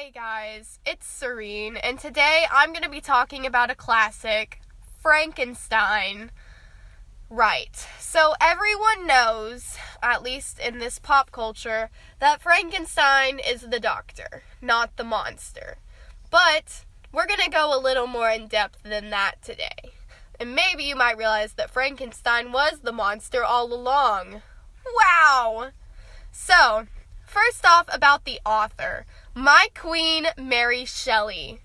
Hey guys, it's Serene, and today I'm going to be talking about a classic, Frankenstein. Right, so everyone knows, at least in this pop culture, that Frankenstein is the doctor, not the monster. But we're going to go a little more in depth than that today. And maybe you might realize that Frankenstein was the monster all along. Wow! So, first off about the author. My queen, Mary Shelley.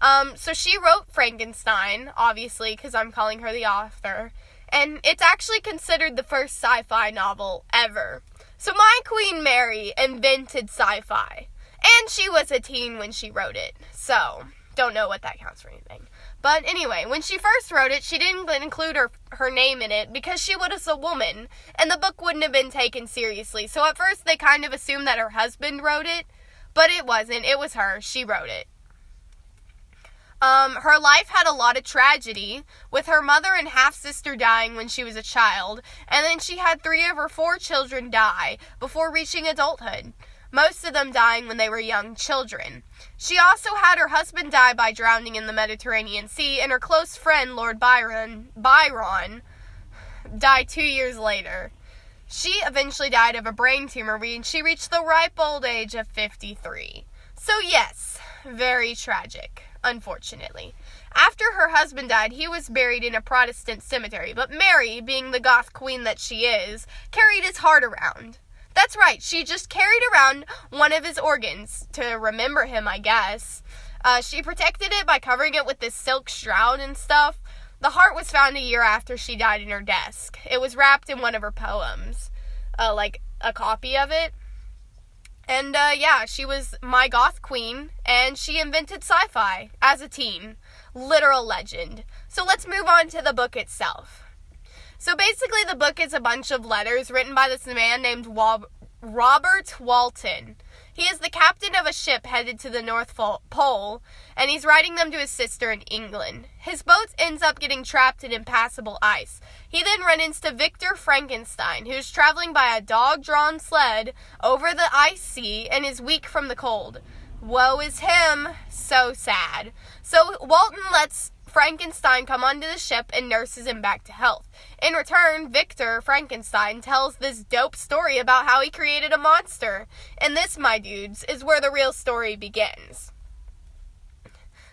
So she wrote Frankenstein, obviously, because I'm calling her the author. And it's actually considered the first sci-fi novel ever. So my queen, Mary, invented sci-fi. And she was a teen when she wrote it. So, don't know what that counts for anything. But anyway, when she first wrote it, she didn't include her name in it because she was a woman. And the book wouldn't have been taken seriously. So at first they kind of assumed that her husband wrote it. But it wasn't. It was her. She wrote it. Her life had a lot of tragedy, with her mother and half-sister dying when she was a child, and then she had 3 of her 4 children die before reaching adulthood, most of them dying when they were young children. She also had her husband die by drowning in the Mediterranean Sea, and her close friend, Lord Byron, died 2 years later. She eventually died of a brain tumor when she reached the ripe old age of 53. So yes, very tragic, unfortunately. After her husband died, he was buried in a Protestant cemetery, but Mary, being the goth queen that she is, carried his heart around. That's right, she just carried around one of his organs, to remember him, I guess. She protected it by covering it with this silk shroud and stuff. The heart was found a year after she died in her desk. It was wrapped in one of her poems, like a copy of it. And she was my goth queen, and she invented sci-fi as a teen. Literal legend. So let's move on to the book itself. So basically the book is a bunch of letters written by this man named Robert Walton. He is the captain of a ship headed to the North Pole, and he's writing them to his sister in England. His boat ends up getting trapped in impassable ice. He then runs into Victor Frankenstein, who's traveling by a dog-drawn sled over the ice sea and is weak from the cold. Woe is him. So sad. So Walton lets Frankenstein come onto the ship and nurses him back to health. In return, Victor Frankenstein tells this dope story about how he created a monster. And this, my dudes, is where the real story begins.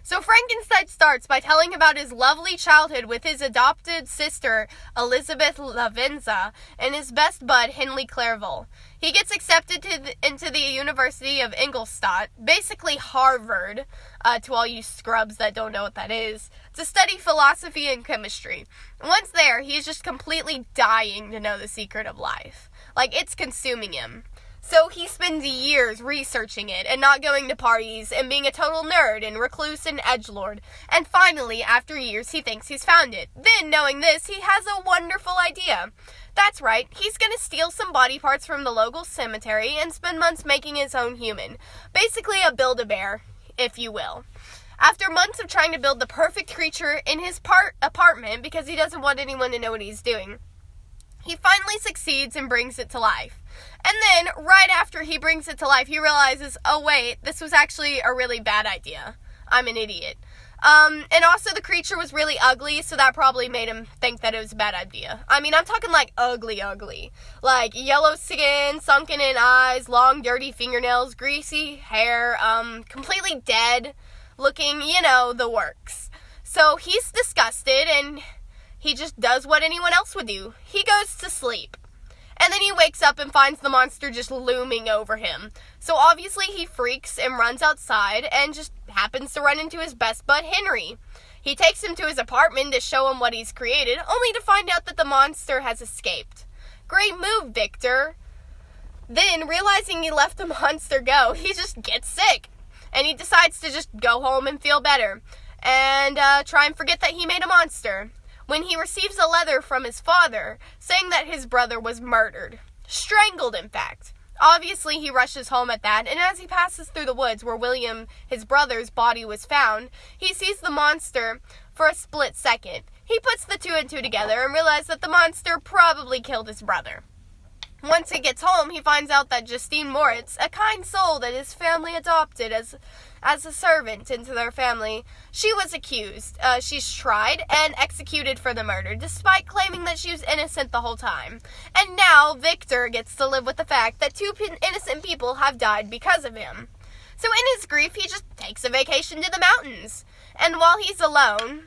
So Frankenstein starts by telling about his lovely childhood with his adopted sister, Elizabeth Lavenza, and his best bud, Henley Clerval. He gets accepted into the University of Ingolstadt, basically Harvard, to all you scrubs that don't know what that is, to study philosophy and chemistry. Once there, he's just completely dying to know the secret of life. Like, it's consuming him. So he spends years researching it and not going to parties and being a total nerd and recluse and edgelord. And finally, after years, he thinks he's found it. Then, knowing this, he has a wonderful idea. That's right, he's going to steal some body parts from the local cemetery and spend months making his own human. Basically a Build-A-Bear, if you will. After months of trying to build the perfect creature in his apartment because he doesn't want anyone to know what he's doing, he finally succeeds and brings it to life. And then, right after he brings it to life, he realizes, oh wait, this was actually a really bad idea. I'm an idiot. And also the creature was really ugly, so that probably made him think that it was a bad idea. I mean, I'm talking like ugly. Like yellow skin, sunken in eyes, long dirty fingernails, greasy hair, completely dead looking, the works. So he's disgusted and he just does what anyone else would do. He goes to sleep. And then he wakes up and finds the monster just looming over him. So obviously he freaks and runs outside and just happens to run into his best bud, Henry. He takes him to his apartment to show him what he's created, only to find out that the monster has escaped. Great move, Victor. Then, realizing he let the monster go, he just gets sick. And he decides to just go home and feel better. And try and forget that he made a monster. When he receives a letter from his father, saying that his brother was murdered. Strangled, in fact. Obviously, he rushes home at that, and as he passes through the woods where William, his brother's body was found, he sees the monster for a split second. He puts the 2 and 2 together and realizes that the monster probably killed his brother. Once he gets home, he finds out that Justine Moritz, a kind soul that his family adopted as a servant into their family, she was accused. She's tried and executed for the murder, despite claiming that she was innocent the whole time. And now Victor gets to live with the fact that two innocent people have died because of him. So in his grief, he just takes a vacation to the mountains. And while he's alone,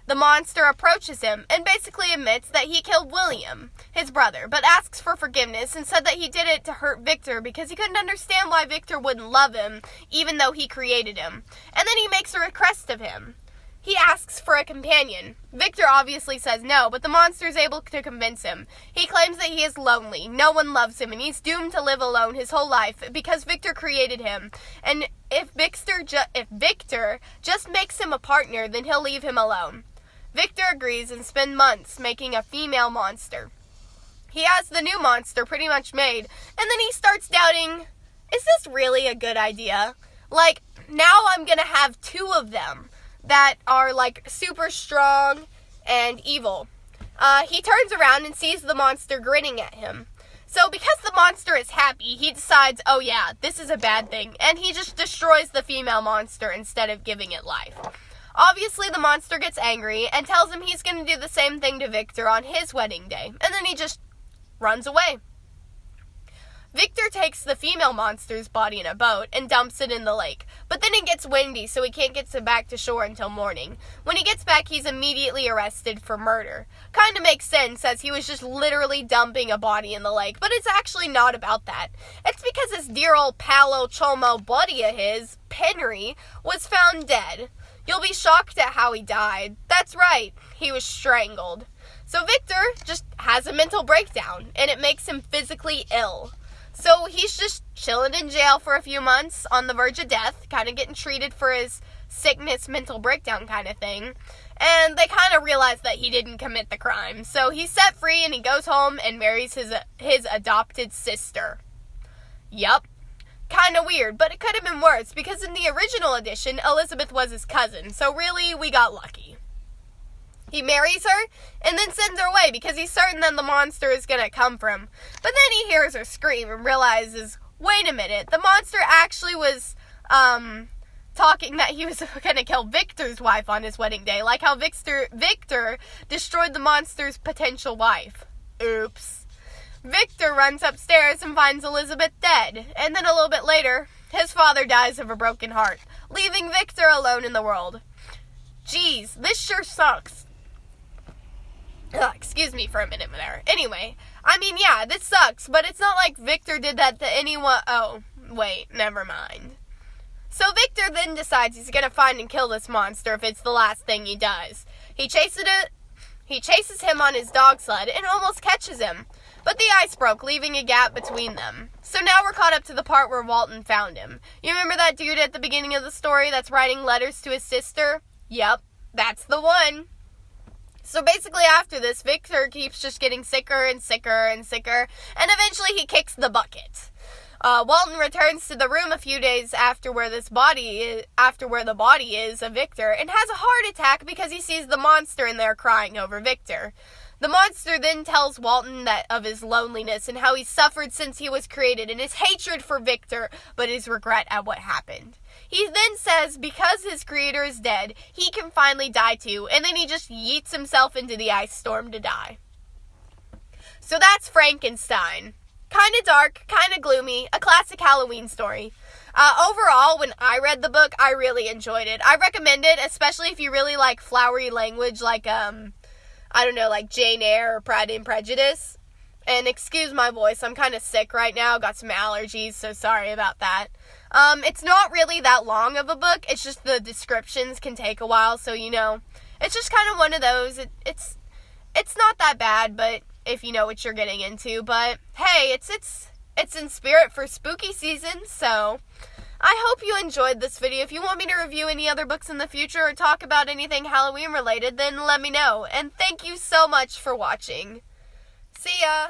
the monster approaches him and basically admits that he killed William, his brother, but asks for forgiveness and said that he did it to hurt Victor because he couldn't understand why Victor wouldn't love him, even though he created him. And then he makes a request of him. He asks for a companion. Victor obviously says no, but the monster is able to convince him. He claims that he is lonely, no one loves him, and he's doomed to live alone his whole life because Victor created him. And if Victor just makes him a partner, then he'll leave him alone. Victor agrees and spends months making a female monster. He has the new monster pretty much made, and then he starts doubting, is this really a good idea? Like, now I'm gonna have two of them that are, like, super strong and evil. He turns around and sees the monster grinning at him. So because the monster is happy, he decides, oh yeah, this is a bad thing, and he just destroys the female monster instead of giving it life. Obviously, the monster gets angry and tells him he's going to do the same thing to Victor on his wedding day, and then he just runs away. Victor takes the female monster's body in a boat and dumps it in the lake, but then it gets windy, so he can't get back to shore until morning. When he gets back, he's immediately arrested for murder. Kinda makes sense, as he was just literally dumping a body in the lake, but it's actually not about that. It's because his dear old palo chomo buddy of his, Penry, was found dead. You'll be shocked at how he died. That's right, he was strangled. So Victor just has a mental breakdown, and it makes him physically ill. So he's just chilling in jail for a few months on the verge of death, kind of getting treated for his sickness, mental breakdown kind of thing. And they kind of realize that he didn't commit the crime. So he's set free and he goes home and marries his adopted sister. Yup. Kind of weird, but it could have been worse, because in the original edition, Elizabeth was his cousin, so really, we got lucky. He marries her, and then sends her away, because he's certain that the monster is gonna come for him. But then he hears her scream, and realizes, wait a minute, the monster actually was, talking that he was gonna kill Victor's wife on his wedding day, like how Victor destroyed the monster's potential wife. Oops. Victor runs upstairs and finds Elizabeth dead, and then a little bit later, his father dies of a broken heart, leaving Victor alone in the world. Jeez, this sure sucks. Excuse me for a minute there. Anyway, I mean, yeah, this sucks, but it's not like Victor did that to anyone. Oh, wait, never mind. So Victor then decides he's gonna find and kill this monster if it's the last thing he does. He chases him on his dog sled and almost catches him. But the ice broke, leaving a gap between them. So now we're caught up to the part where Walton found him. You remember that dude at the beginning of the story that's writing letters to his sister? Yep, that's the one. So basically after this, Victor keeps just getting sicker and sicker and sicker, and eventually he kicks the bucket. Walton returns to the room a few days after where the body is of Victor, and has a heart attack because he sees the monster in there crying over Victor. The monster then tells Walton that of his loneliness and how he suffered since he was created, and his hatred for Victor, but his regret at what happened. He then says because his creator is dead, he can finally die too, and then he just yeets himself into the ice storm to die. So that's Frankenstein. Kinda dark, kinda gloomy, a classic Halloween story. Overall, when I read the book, I really enjoyed it. I recommend it, especially if you really like flowery language like, like Jane Eyre or Pride and Prejudice. And excuse my voice, I'm kind of sick right now, got some allergies, so sorry about that. It's not really that long of a book, it's just the descriptions can take a while, so it's just kind of one of those. It's not that bad, but if you know what you're getting into, but hey, it's in spirit for spooky season, so I hope you enjoyed this video. If you want me to review any other books in the future or talk about anything Halloween related, then let me know. And thank you so much for watching. See ya!